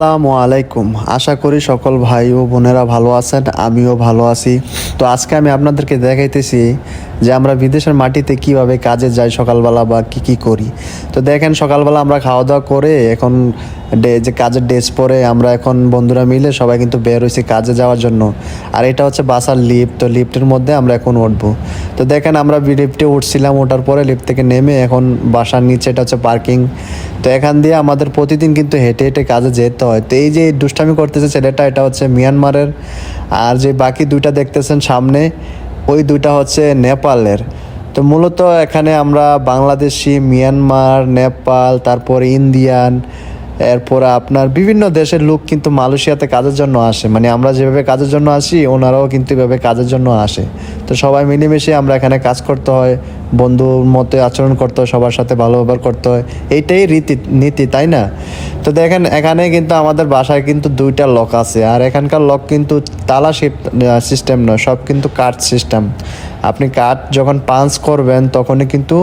আসসালামু আলাইকুম। আশা করি সকল ভাই ও বোনেরা ভালো আছেন, আমিও ভালো আছি। তো আজকে আমি আপনাদেরকে দেখাইতেছি যে আমরা বিদেশের মাটিতে কিভাবে কাজে যাই সকালবেলা বা কি কি করি। তো দেখেন সকালবেলা আমরা খাওয়া দাওয়া করে এখন যে কাজের ড্রেস পরে আমরা এখন বন্ধুরা মিলে সবাই কিন্তু বের হয়েছি কাজে যাওয়ার জন্য। আর এটা হচ্ছে বাসার লিফট, তো লিফটের মধ্যে আমরা এখন উঠবো। তো দেখেন আমরা লিফটে উঠছিলাম, ওঠার পরে লিফট থেকে নেমে এখন বাসার নিচে এটা হচ্ছে পার্কিং। তো এখান দিয়ে আমাদের প্রতিদিন কিন্তু হেঁটে হেঁটে কাজে যেতে হয়। তো এই যে দুষ্টামি করতেছে ছেলেটা, এটা হচ্ছে মিয়ানমারের। আর যে বাকি দুইটা দেখতেছেন সামনে, ওই দুইটা হচ্ছে নেপালের। তো মূলত এখানে আমরা বাংলাদেশি, মিয়ানমার, নেপাল, তারপরে ইন্ডিয়ান, এরপরে আপনার বিভিন্ন দেশের লোক কিন্তু মালয়েশিয়াতে কাজের জন্য আসে। মানে আমরা যেভাবে কাজের জন্য আসি, ওনারাও কিন্তু এভাবে কাজের জন্য আসে। তো সবাই মিলেমিশে আমরা এখানে কাজ করতে হয়, বন্ধুর মতো আচরণ করতে হয়, সবার সাথে ভালো ব্যবহার করতে হয়। এইটাই নীতি, তাই না? তো দেখেন এখানে কিন্তু আমাদের বাসায় কিন্তু দুইটা লক আছে, আর এখানকার লক কিন্তু তালা সিস্টেম নয়, সব কিন্তু কাঠ সিস্টেম। আপনি কাঠ যখন পাঞ্চ করবেন তখনই কিন্তু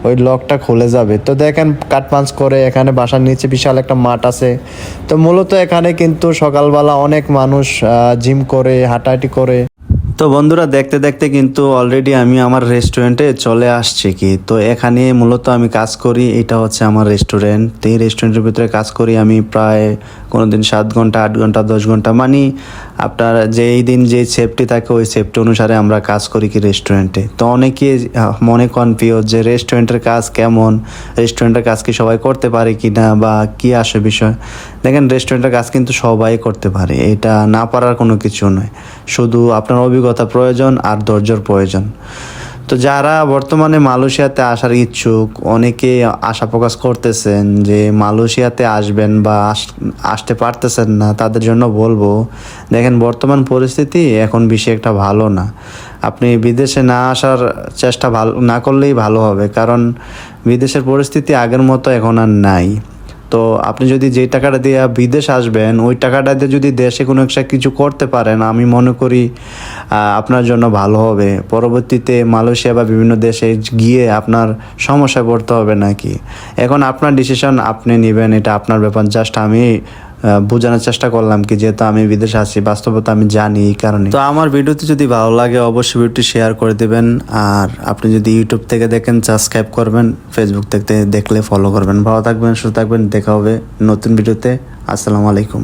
ওই লকটা খুলে যাবে। তো দেখেন কাঠ পাঞ্চ করে এখানে বাসার নিচে বিশাল একটা মাঠ আছে। তো মূলত এখানে কিন্তু সকালবেলা অনেক মানুষ জিম করে, হাঁটাহাঁটি করে। তো বন্ধুরা দেখতে দেখতে কিন্তু অলরেডি আমি আমার রেস্টুরেন্টে চলে আসছি। তো এখানে মূলত আমি কাজ করি, এটা হচ্ছে আমার রেস্টুরেন্ট। তো এই রেস্টুরেন্টের ভিতরে কাজ করি আমি প্রায় কোনো দিন 7 ঘন্টা, 8 ঘন্টা, 10 ঘন্টা, মানে আপনার যেই দিন যে সেফটি থাকে ওই সেফটি অনুসারে আমরা কাজ করি কি রেস্টুরেন্টে। তো অনেকে মনে কনফিউজ যে রেস্টুরেন্টের কাজ কেমন, রেস্টুরেন্টের কাজ কি সবাই করতে পারে কি না বা কি আসে বিষয়। দেখেন রেস্টুরেন্টের কাজ কিন্তু সবাই করতে পারে, এটা না পারার কোনো কিছু নয়, শুধু আপনার অভিজ্ঞতা প্রয়োজন আর ধৈর্যর প্রয়োজন। তো যারা বর্তমানে মালয়েশিয়াতে আসার ইচ্ছুক, অনেকে আশা প্রকাশ করতেছেন যে মালয়েশিয়াতে আসবেন বা আসতে পারতেছেন না, তাদের জন্য বলবো দেখেন বর্তমান পরিস্থিতি এখন বেশি একটা ভালো না। আপনি বিদেশে না আসার চেষ্টা ভালো না করলেই ভালো হবে, কারণ বিদেশের পরিস্থিতি আগের মতো এখন আর নাই। তো আপনি যদি যেই টাকাটা দিয়ে বিদেশ আসবেন, ওই টাকাটা দিয়ে যদি দেশে কোনো একটা কিছু করতে পারেন, আমি মনে করি আপনার জন্য ভালো হবে। পরবর্তীতে মালয়েশিয়া বা বিভিন্ন দেশে গিয়ে আপনার সমস্যায় পড়তে হবে নাকি। এখন আপনার ডিসিশন আপনি নেবেন, এটা আপনার ব্যাপার। জাস্ট আমি বোঝানোর চেষ্টা করলাম কি, যেহেতু আমি বিদেশে আছি, বাস্তবতা আমি জানি এই কারণে। তো আমার ভিডিওটি যদি ভালো লাগে অবশ্যই ভিডিওটি শেয়ার করে দেবেন। আর আপনি যদি ইউটিউব থেকে দেখেন সাবস্ক্রাইব করবেন, ফেসবুক থেকে দেখলে ফলো করবেন। ভালো থাকবেন, সুস্থ থাকবেন, দেখা হবে নতুন ভিডিওতে। আসসালামু আলাইকুম।